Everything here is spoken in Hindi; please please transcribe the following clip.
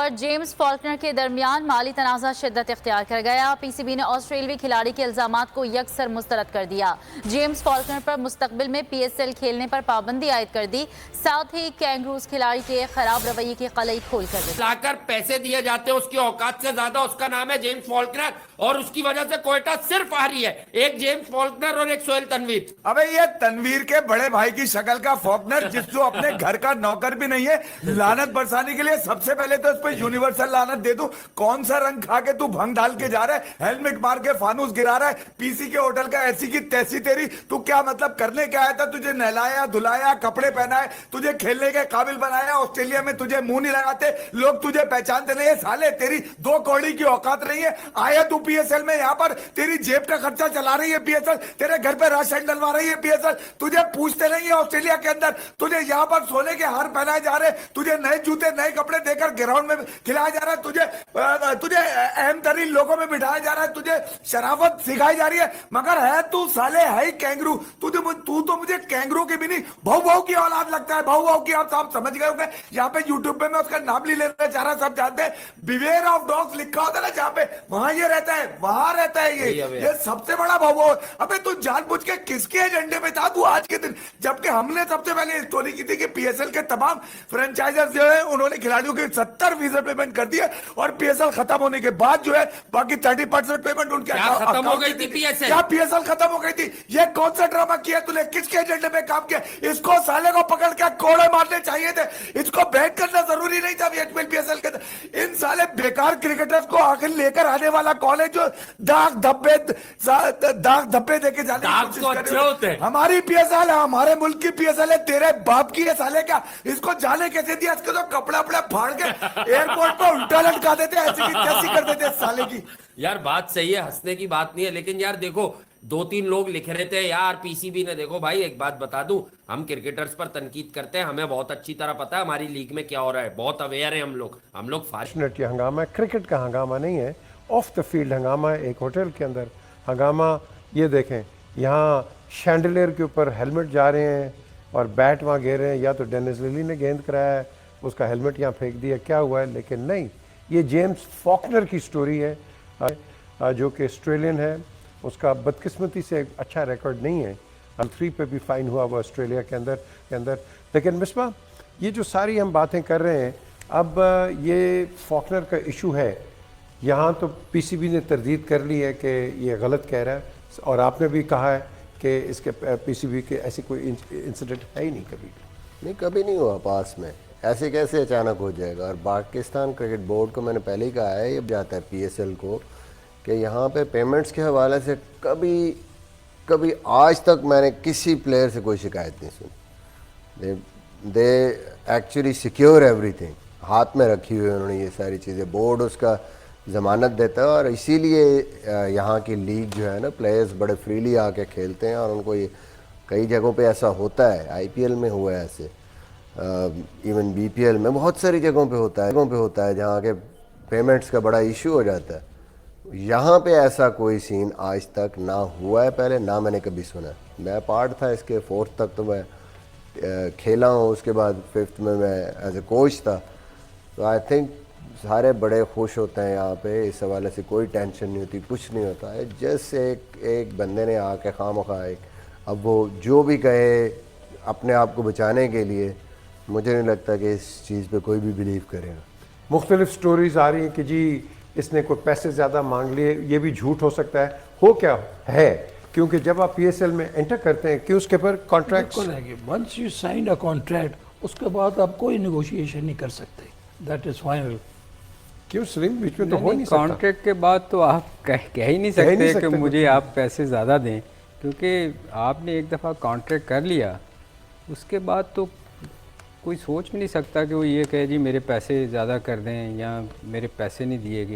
और जेम्स फॉल्कनर के दरमियान माली तनाज़ा शिद्दत इख्तियार कर गया। पीसीबी ने ऑस्ट्रेलियावी खिलाड़ी के इल्जामात को यकसर मुस्तरद कर दिया। जेम्स फॉल्कनर पर मुस्तकबिल में पीएसएल खेलने पर पाबंदी आयद कर दी। साथ ही कैंगरूज खिलाड़ी के खराब रवैये की कलई खोल कर दी। लाकर पैसे दिए जाते हैं उसकी औकात से ज्यादा, उसका नाम है जेम्स फॉल्कनर और उसकी वजह से कोयटा सिर्फ आ रही है। एक जेम्स फॉल्कनर और एक सोहेल तनवीर। अबे ये तनवीर के बड़े भाई की शक्ल का फॉल्कनर जिसको अपने घर का नौकर भी नहीं है, लानत बरसाने के लिए सबसे पहले तो इस पे यूनिवर्सल लानत दे दूं। कौन सा रंग खा के तू भंग डाल के जा रहा है, हेलमेट मार के फानूस गिरा रहा है पीसी के होटल का, ऐसी की तैसी तेरी। तू क्या मतलब करने क्या आया था? तुझे नहलाया धुलाया, कपड़े पहनाए, तुझे खेलने के काबिल बनाया। ऑस्ट्रेलिया में तुझे मुंह नहीं लगाते लोग, तुझे पहचानते नहीं है। साले तेरी दो कौड़ी की औकात नहीं है। आया तू पीएसएल में, यहाँ पर तेरी जेब का खर्चा चला रही है पीएसएल, तेरे घर पे राशन डलवा रही है पीएसएल। तुझे पूछते नहीं है ऑस्ट्रेलिया के अंदर, तुझे यहाँ पर सोने के हार पहनाए जा रहे, तुझे नए जूते नए कपड़े देकर ग्राउंड में खिलाया जा रहा है, तुझे अहम तरीन लोगों में बिठाया जा रहा है, तुझे शराफत सिखाई जा रही है। मगर है तू साले है ही कैंगरू। तू तो मुझे कैंगरू की भी नहीं, भाऊ की औलाद लगता है, भाऊ की। आप समझ गए होंगे। यहाँ पे यूट्यूब पे मैं उसका नाम नहीं लेना चाह रहा, सब जानते हैं। बिवेयर ऑफ डॉग्स लिखा होता है ना जहाँ पे, वहां ये रहता है, वहां रहता है ये सबसे बड़ा भाऊ। अबे तू जानबूझ के किसके एजेंडे में था तू आज के दिन? जबकि हमने सबसे पहले स्टोरी की थी कि पीएसएल के तमाम फ्रेंचाइजर्स जो है उन्होंने खिलाड़ियों की 70% पेमेंट कर दी है और पीएसएल खत्म होने के बाद जो है बाकी 30% पेमेंट उनके खत्म हो गई थी पीएसएल। क्या पीएसएल खत्म हो गई थी? ये कौन सा ड्रामा किया तूने? किसके एजेंडे में काम किया? इसको साले को पकड़ के कोड़े मारने चाहिए थे, इसको बैट करना जरूरी नहीं था पीएसएल के। इन साले बेकार क्रिकेटर्स को आखिर लेकर आने वाला कौन है जो दाग धब्बे देके जाने की कोशिश कर रहे हैं? हमारी पीएसएल है, हमारे मुल्क की पीएसएल है, तेरे बाप की है साले। क्या इसको जाने कैसे दिया? इसके तो कपड़ा अपना फाड़ के एयरपोर्ट पे उल्टा लटका देते, ऐसी की तैसी कर देते साले की। यार बात सही है, हंसने की बात नहीं है, लेकिन यार देखो 2-3 लोग लिख रहे थे यार पीसीबी ने। देखो भाई एक बात बता दूं, हम क्रिकेटर्स पर तनकीद करते हैं, हमें बहुत अच्छी तरह पता है हमारी लीग में क्या हो रहा है, बहुत अवेयर है हम लोग मिनट ये हंगामा है, क्रिकेट का हंगामा नहीं है, ऑफ द फील्ड हंगामा है। एक होटल के अंदर हंगामा, ये देखें यहाँ शैंडलियर के ऊपर हेलमेट जा रहे हैं और बैट वहाँ गिर रहे हैं। या तो डेनिस लिली ने गेंद कराया है, उसका हेलमेट यहाँ फेंक दिया, क्या हुआ है? लेकिन नहीं, ये जेम्स फॉल्कनर की स्टोरी है जो कि ऑस्ट्रेलियन है। उसका बदकिस्मती से अच्छा रिकॉर्ड नहीं है, 3 पे भी फाइन हुआ हुआ ऑस्ट्रेलिया के अंदर। लेकिन मिसबा ये जो सारी हम बातें कर रहे हैं, अब ये फॉल्कनर का इशू है, यहाँ तो पीसीबी ने तरदीद कर ली है कि ये गलत कह रहा है और आपने भी कहा है कि इसके पीसीबी के ऐसी कोई इंसिडेंट है ही नहीं कभी। नहीं, कभी नहीं हुआ पास में, ऐसे कैसे अचानक हो जाएगा? और पाकिस्तान क्रिकेट बोर्ड को मैंने पहले ही कहा है, ये जाता है पीएसएल को कि यहाँ पे पेमेंट्स के हवाले से कभी आज तक मैंने किसी प्लेयर से कोई शिकायत नहीं सुनी। दे एक्चुअली सिक्योर एवरीथिंग, हाथ में रखी हुई उन्होंने ये सारी चीज़ें, बोर्ड उसका ज़मानत देता है और इसीलिए यहाँ की लीग जो है ना, प्लेयर्स बड़े फ्रीली आके खेलते हैं और उनको ये कई जगहों पे ऐसा होता है, आईपीएल में हुआ है ऐसे, इवन बीपीएल में बहुत सारी जगहों पे होता है जहाँ के पेमेंट्स का बड़ा इशू हो जाता है। यहाँ पे ऐसा कोई सीन आज तक ना हुआ है पहले, ना मैंने कभी सुना। मैं पार्ट था इसके, 4th तक तो मैं खेला हूँ, उसके बाद 5th में मैं एज ए कोच था। तो आई थिंक सारे बड़े खुश होते हैं यहाँ पे, इस हवाले से कोई टेंशन नहीं होती, कुछ नहीं होता है। जस्ट एक बंदे ने आके खामखा अब वो जो भी कहे अपने आप को बचाने के लिए, मुझे नहीं लगता कि इस चीज़ पे कोई भी बिलीव करेगा। मुख्तलिफ स्टोरीज आ रही हैं कि जी इसने कोई पैसे ज़्यादा मांग लिए, ये भी झूठ हो सकता है। हो क्या है, क्योंकि जब आप पीएसएल में एंटर करते हैं कि उसके पर contract, once you sign a contract उसके बाद आप कोई नेगोशिएशन नहीं कर सकते, दैट इज फाइनल। क्यों सलीम, बीच में तो हो नहीं सकता। कॉन्ट्रैक्ट के बाद तो आप कह ही नहीं सकते कि मुझे आप पैसे ज़्यादा दें, क्योंकि आपने एक दफ़ा कॉन्ट्रैक्ट कर लिया, उसके बाद तो कोई सोच भी नहीं सकता कि वो ये कहे जी मेरे पैसे ज़्यादा कर दें या मेरे पैसे नहीं दिए गए।